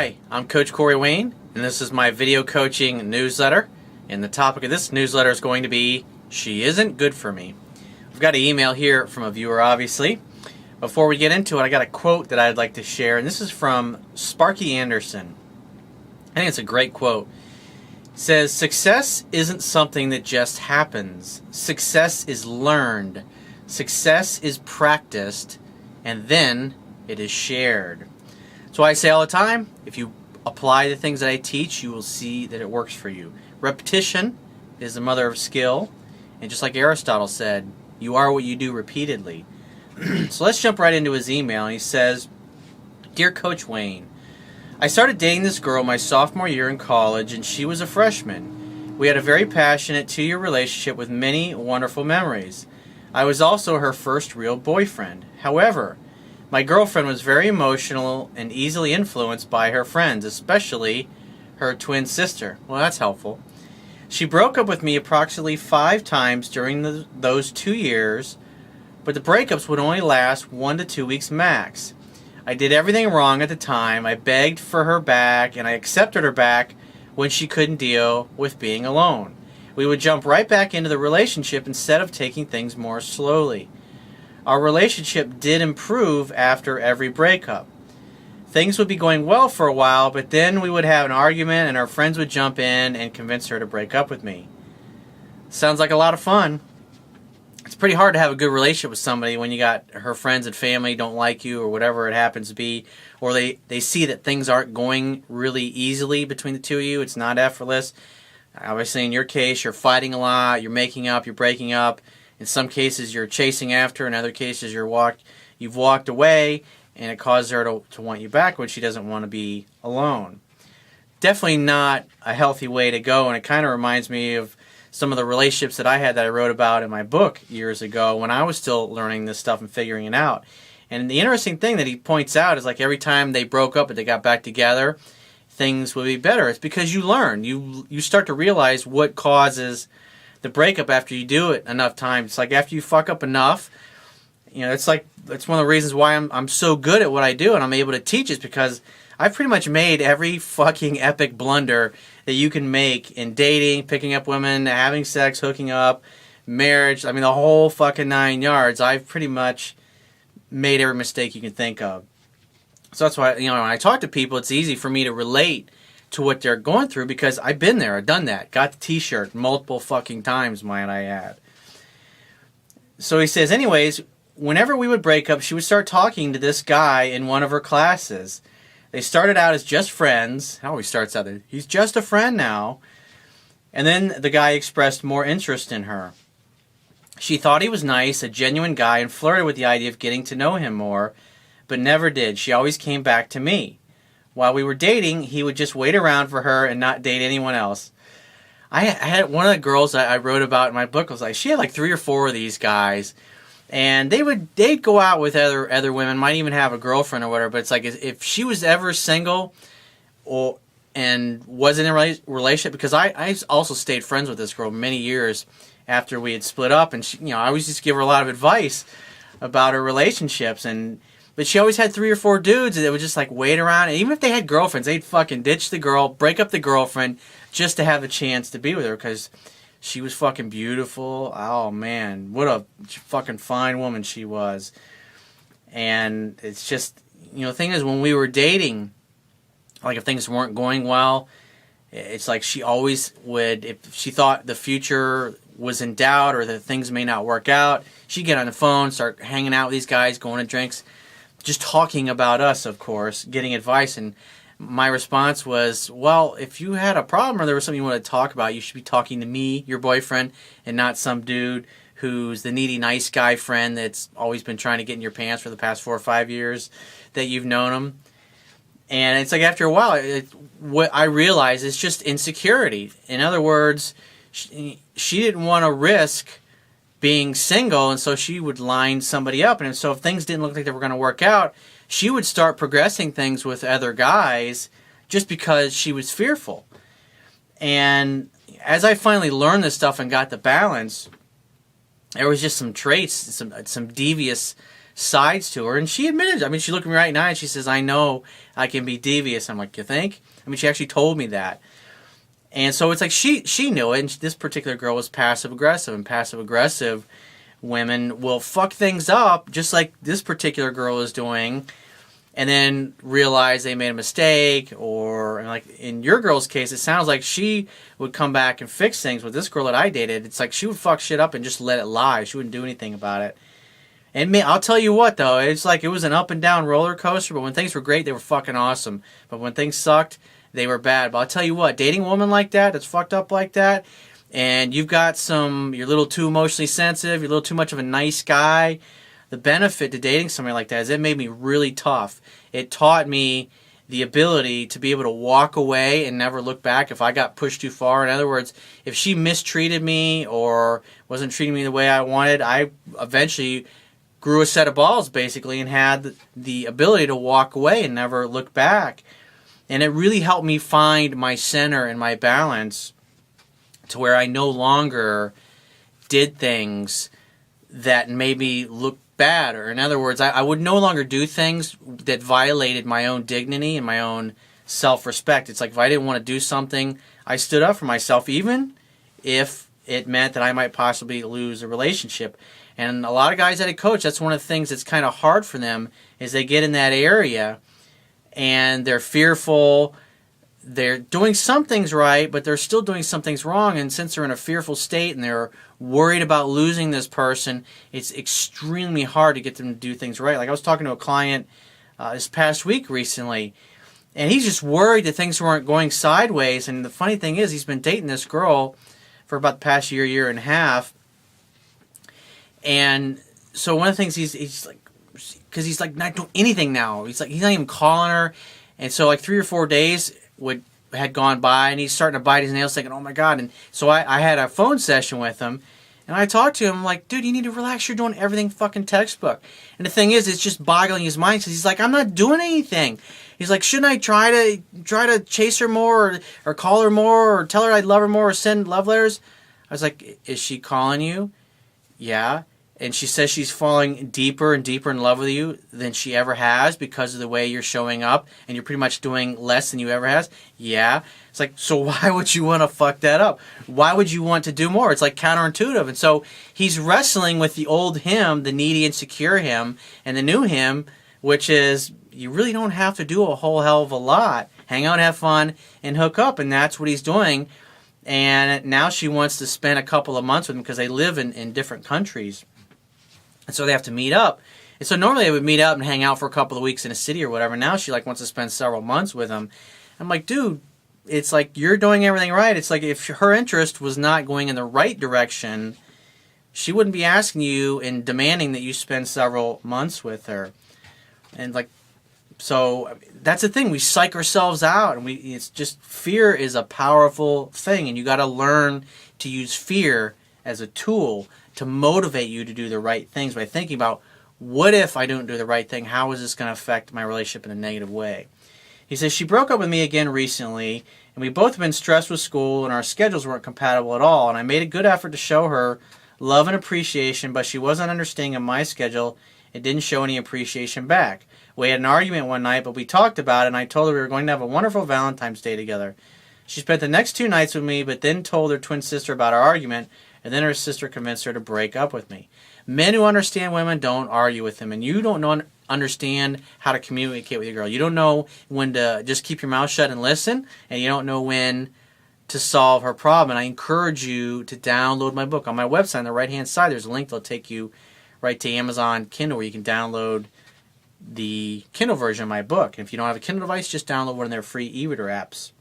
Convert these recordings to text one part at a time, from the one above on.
Hi, I'm Coach Corey Wayne, and this is my video coaching newsletter. And the topic of this newsletter is going to be, She Isn't Good For Me. We've got an email here from a viewer, obviously. Before we get into it, I got a quote that I'd like to share, and this is from Sparky Anderson. I think it's a great quote. It says, "Success isn't something that just happens. Success is learned. Success is practiced, and then it is shared." So I say all the time, if you apply the things that I teach, you will see that it works for you. Repetition is the mother of skill, and just like Aristotle said, you are what you do repeatedly. So let's jump right into his email, and he says, "Dear Coach Wayne, I started dating this girl my sophomore year in college, and she was a freshman. We had a very passionate 2-year relationship with many wonderful memories. I was also her first real boyfriend. However, my girlfriend was very emotional and easily influenced by her friends, especially her twin sister." Well, that's helpful. "She broke up with me approximately 5 times during those 2 years, but the breakups would only last 1 to 2 weeks max. I did everything wrong at the time. I begged for her back, and I accepted her back when she couldn't deal with being alone. We would jump right back into the relationship instead of taking things more slowly. Our relationship did improve after every breakup. Things would be going well for a while, but then we would have an argument and our friends would jump in and convince her to break up with me." Sounds like a lot of fun. It's pretty hard to have a good relationship with somebody when you got her friends and family don't like you or whatever it happens to be, or they see that things aren't going really easily between the two of you. It's not effortless. Obviously, in your case, you're fighting a lot, you're making up, you're breaking up. In some cases, you're chasing after. In other cases, you've walked away, and it causes her to want you back when she doesn't want to be alone. Definitely not a healthy way to go, and it kind of reminds me of some of the relationships that I had that I wrote about in my book years ago when I was still learning this stuff and figuring it out. And the interesting thing that he points out is like every time they broke up and they got back together, things would be better. It's because you learn. You start to realize what causes the breakup after you do it enough times. It's like after you fuck up enough, it's one of the reasons why I'm so good at what I do and I'm able to teach is because I've pretty much made every fucking epic blunder that you can make in dating, picking up women, having sex, hooking up, marriage. I mean, the whole fucking 9 yards. I've pretty much made every mistake you can think of. So that's why, when I talk to people, it's easy for me to relate to what they're going through because I've been there, I've done that, got the t-shirt multiple fucking times, might I add. So he says, anyways, whenever we would break up, she would start talking to this guy in one of her classes. They started out as just friends. How always starts out there, he's just a friend now. And then the guy expressed more interest in her. She thought he was nice, a genuine guy, and flirted with the idea of getting to know him more, but never did. She always came back to me. While we were dating, he would just wait around for her and not date anyone else. I had one of the girls that I wrote about in my book was like, she had like 3 or 4 of these guys, and they'd go out with other women, might even have a girlfriend or whatever. But it's like if she was ever single, and was in a relationship, because I also stayed friends with this girl many years after we had split up, and she, I always just give her a lot of advice about her relationships But she always had 3 or 4 dudes that would just like wait around. And even if they had girlfriends, they'd fucking ditch the girl, break up the girlfriend just to have a chance to be with her because she was fucking beautiful. Oh man, what a fucking fine woman she was. And it's just, the thing is when we were dating, like if things weren't going well, it's like she always would, if she thought the future was in doubt or that things may not work out, she'd get on the phone, start hanging out with these guys, going to drinks, just talking about us, of course, getting advice. And my response was, well, if you had a problem or there was something you wanted to talk about, you should be talking to me, your boyfriend, and not some dude who's the needy, nice guy friend that's always been trying to get in your pants for the past 4 or 5 years that you've known him. And it's like after a while, what I realized is just insecurity. In other words, she didn't want to risk being single, and so she would line somebody up. And so if things didn't look like they were going to work out, she would start progressing things with other guys just because she was fearful. And as I finally learned this stuff and got the balance, there was just some traits, some devious sides to her, and she admitted. I mean, she looked at me right in the eye and she says, "I know I can be devious." I'm like, "You think?" I mean, she actually told me that. And so it's like she knew it, and this particular girl was passive aggressive, and passive aggressive women will fuck things up just like this particular girl is doing, and then realize they made a mistake. Or like in your girl's case, it sounds like she would come back and fix things. With this girl that I dated, it's like she would fuck shit up and just let it lie. She wouldn't do anything about it. And I'll tell you what though, it's like it was an up and down roller coaster, but when things were great, they were fucking awesome. But when things sucked, they were bad. But I'll tell you what, dating a woman like that, that's fucked up like that, and you're a little too emotionally sensitive, you're a little too much of a nice guy, the benefit to dating somebody like that is it made me really tough. It taught me the ability to be able to walk away and never look back if I got pushed too far. In other words, if she mistreated me or wasn't treating me the way I wanted, I eventually grew a set of balls basically and had the ability to walk away and never look back. And it really helped me find my center and my balance to where I no longer did things that made me look bad. Or in other words, I would no longer do things that violated my own dignity and my own self-respect. It's like if I didn't want to do something, I stood up for myself, even if it meant that I might possibly lose a relationship. And a lot of guys that I coach, that's one of the things that's kind of hard for them, is they get in that area and they're fearful. They're doing some things right, but they're still doing some things wrong. And since they're in a fearful state and they're worried about losing this person, it's extremely hard to get them to do things right. Like I was talking to a client this past week recently, and he's just worried that things weren't going sideways. And the funny thing is, he's been dating this girl for about the past year and a half. And so one of the things he's like, because he's like not doing anything now. He's not even calling her. And so like 3 or 4 days had gone by, and he's starting to bite his nails, thinking, "Oh my God!" And so I had a phone session with him, and I talked to him like, "Dude, you need to relax. You're doing everything fucking textbook." And the thing is, it's just boggling his mind because he's like, "I'm not doing anything." He's like, "Shouldn't I try to chase her more, or call her more, or tell her I'd love her more, or send love letters?" I was like, "Is she calling you?" "Yeah." And she says she's falling deeper and deeper in love with you than she ever has because of the way you're showing up, and you're pretty much doing less than you ever has. "Yeah." It's like, so why would you want to fuck that up? Why would you want to do more? It's like counterintuitive. And so he's wrestling with the old him, the needy, insecure him, and the new him, which is you really don't have to do a whole hell of a lot. Hang out, have fun, and hook up. And that's what he's doing. And now she wants to spend a couple of months with him because they live in different countries. And so they have to meet up. And so normally they would meet up and hang out for a couple of weeks in a city or whatever. Now she like wants to spend several months with him. I'm like, dude, it's like you're doing everything right. It's like if her interest was not going in the right direction, she wouldn't be asking you and demanding that you spend several months with her. And like, so that's the thing. We psych ourselves out, and it's just fear is a powerful thing, and you got to learn to use fear as a tool to motivate you to do the right things by thinking about, what if I don't do the right thing? How is this going to affect my relationship in a negative way? He says, she broke up with me again recently, and we both have been stressed with school, and our schedules weren't compatible at all. And I made a good effort to show her love and appreciation, but she wasn't understanding of my schedule and didn't show any appreciation back. We had an argument one night, but we talked about it, and I told her we were going to have a wonderful Valentine's Day together. She spent the next 2 nights with me, but then told her twin sister about our argument, and then her sister convinced her to break up with me. Men who understand women don't argue with them, and you don't understand how to communicate with your girl. You don't know when to just keep your mouth shut and listen, and you don't know when to solve her problem. And I encourage you to download my book. On my website on the right-hand side, there's a link that'll take you right to Amazon Kindle, where you can download the Kindle version of my book. And if you don't have a Kindle device, just download one of their free e-reader apps.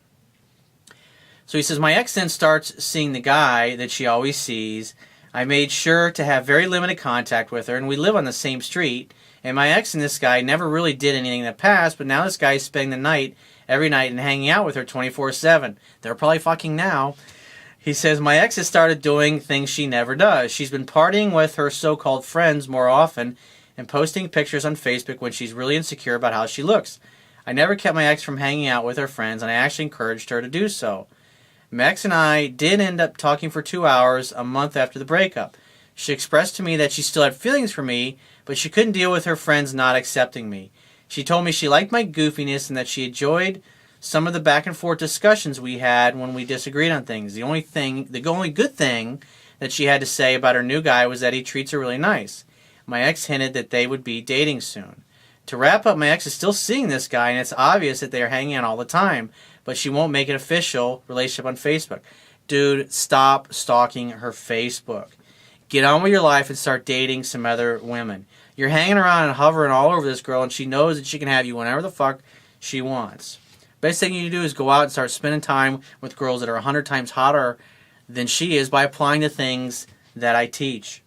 So he says, my ex then starts seeing the guy that she always sees. I made sure to have very limited contact with her, and we live on the same street. And my ex and this guy never really did anything in the past, but now this guy is spending the night, every night, and hanging out with her 24/7. They're probably fucking now. He says, my ex has started doing things she never does. She's been partying with her so-called friends more often and posting pictures on Facebook when she's really insecure about how she looks. I never kept my ex from hanging out with her friends, and I actually encouraged her to do so. My ex and I did end up talking for 2 hours a month after the breakup. She expressed to me that she still had feelings for me, but she couldn't deal with her friends not accepting me. She told me she liked my goofiness and that she enjoyed some of the back and forth discussions we had when we disagreed on things. The only good thing that she had to say about her new guy was that he treats her really nice. My ex hinted that they would be dating soon. To wrap up, my ex is still seeing this guy, and it's obvious that they are hanging out all the time, but she won't make an official relationship on Facebook. Dude, stop stalking her Facebook. Get on with your life and start dating some other women. You're hanging around and hovering all over this girl, and she knows that she can have you whenever the fuck she wants. Best thing you can do is go out and start spending time with girls that are 100 times hotter than she is by applying the things that I teach.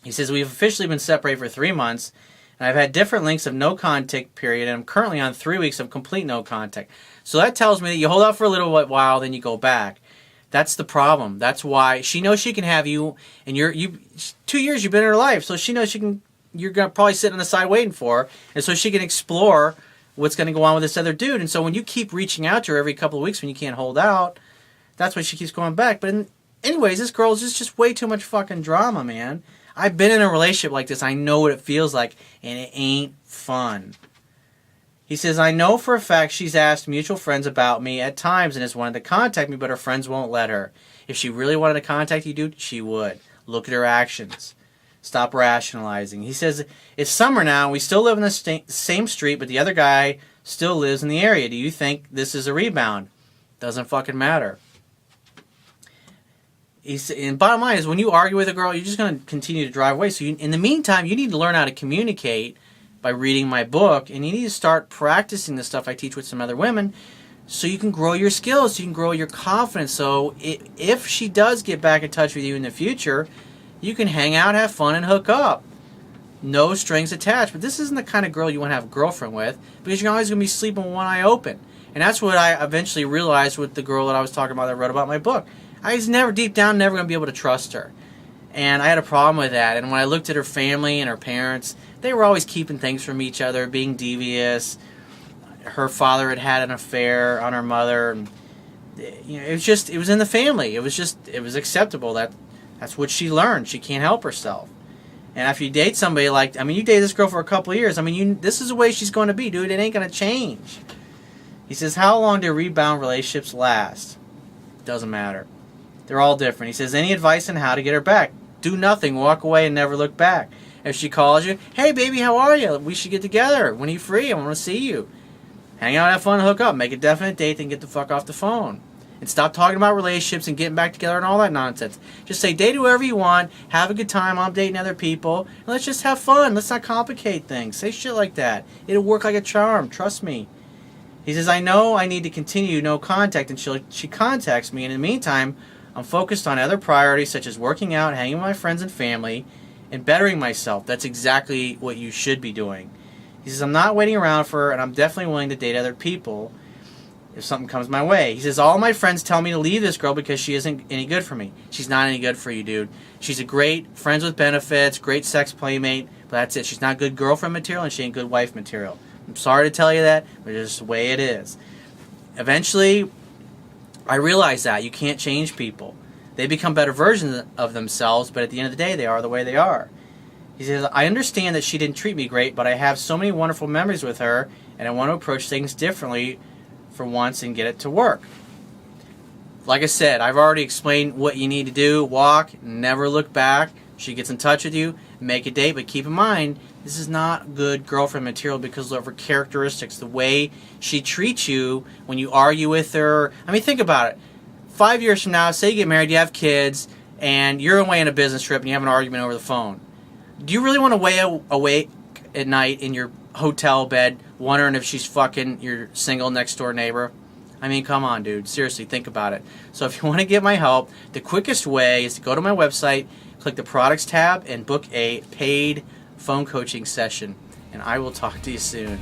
He says, we've officially been separated for 3 months, and I've had different lengths of no contact period, and I'm currently on 3 weeks of complete no contact. So that tells me that you hold out for a little while, then you go back. That's the problem. That's why she knows she can have you, and 2 years you've been in her life, so she knows you're gonna probably sit on the side waiting for her, and so she can explore what's going to go on with this other dude. And so when you keep reaching out to her every couple of weeks when you can't hold out, that's why she keeps going back. But anyways, this girl's just way too much fucking drama, man. I've been in a relationship like this. I know what it feels like, and it ain't fun. He says, I know for a fact she's asked mutual friends about me at times and has wanted to contact me, but her friends won't let her. If she really wanted to contact you, dude, she would. Look at her actions. Stop rationalizing. He says, it's summer now. We still live in the same street, but the other guy still lives in the area. Do you think this is a rebound? Doesn't fucking matter. And bottom line is, when you argue with a girl, you're just going to continue to drive away. So in the meantime, you need to learn how to communicate by reading my book, and you need to start practicing the stuff I teach with some other women so you can grow your skills, so you can grow your confidence. So if she does get back in touch with you in the future, you can hang out, have fun, and hook up. No strings attached. But this isn't the kind of girl you want to have a girlfriend with, because you're always going to be sleeping with one eye open. And that's what I eventually realized with the girl that I was talking about that wrote about my book. I was deep down, never going to be able to trust her. And I had a problem with that. And when I looked at her family and her parents, they were always keeping things from each other, being devious. Her father had an affair on her mother. And, it was in the family. It was acceptable. That's what she learned. She can't help herself. And if you date somebody you date this girl for a couple of years, this is the way she's going to be, dude. It ain't going to change. He says, how long do rebound relationships last? Doesn't matter. They're all different. He says, any advice on how to get her back? Do nothing. Walk away and never look back. If she calls you, hey, baby, how are you? We should get together. When are you free? I want to see you. Hang out, have fun, hook up. Make a definite date, then get the fuck off the phone. And stop talking about relationships and getting back together and all that nonsense. Just say, date whoever you want. Have a good time. I'm dating other people. And let's just have fun. Let's not complicate things. Say shit like that. It'll work like a charm. Trust me. He says, I know I need to continue no contact until she contacts me. And in the meantime, I'm focused on other priorities such as working out, hanging with my friends and family, and bettering myself. That's exactly what you should be doing. He says, I'm not waiting around for her, and I'm definitely willing to date other people if something comes my way. He says, all my friends tell me to leave this girl because she isn't any good for me. She's not any good for you, dude. She's a great friends with benefits, great sex playmate, but that's it. She's not good girlfriend material, and she ain't good wife material. I'm sorry to tell you that, but it's just the way it is. Eventually, I realized that you can't change people. They become better versions of themselves, but at the end of the day, they are the way they are. He says, I understand that she didn't treat me great, but I have so many wonderful memories with her, and I want to approach things differently for once and get it to work. Like I said, I've already explained what you need to do. Walk, never look back. She gets in touch with you, make a date, but keep in mind, this is not good girlfriend material because of her characteristics, the way she treats you when you argue with her. Think about it. 5 years from now, say you get married, you have kids, and you're away on a business trip and you have an argument over the phone. Do you really want to lay awake at night in your hotel bed wondering if she's fucking your single next door neighbor? Come on, dude. Seriously, think about it. So if you want to get my help, the quickest way is to go to my website, click the products tab, and book a paid phone coaching session. And I will talk to you soon.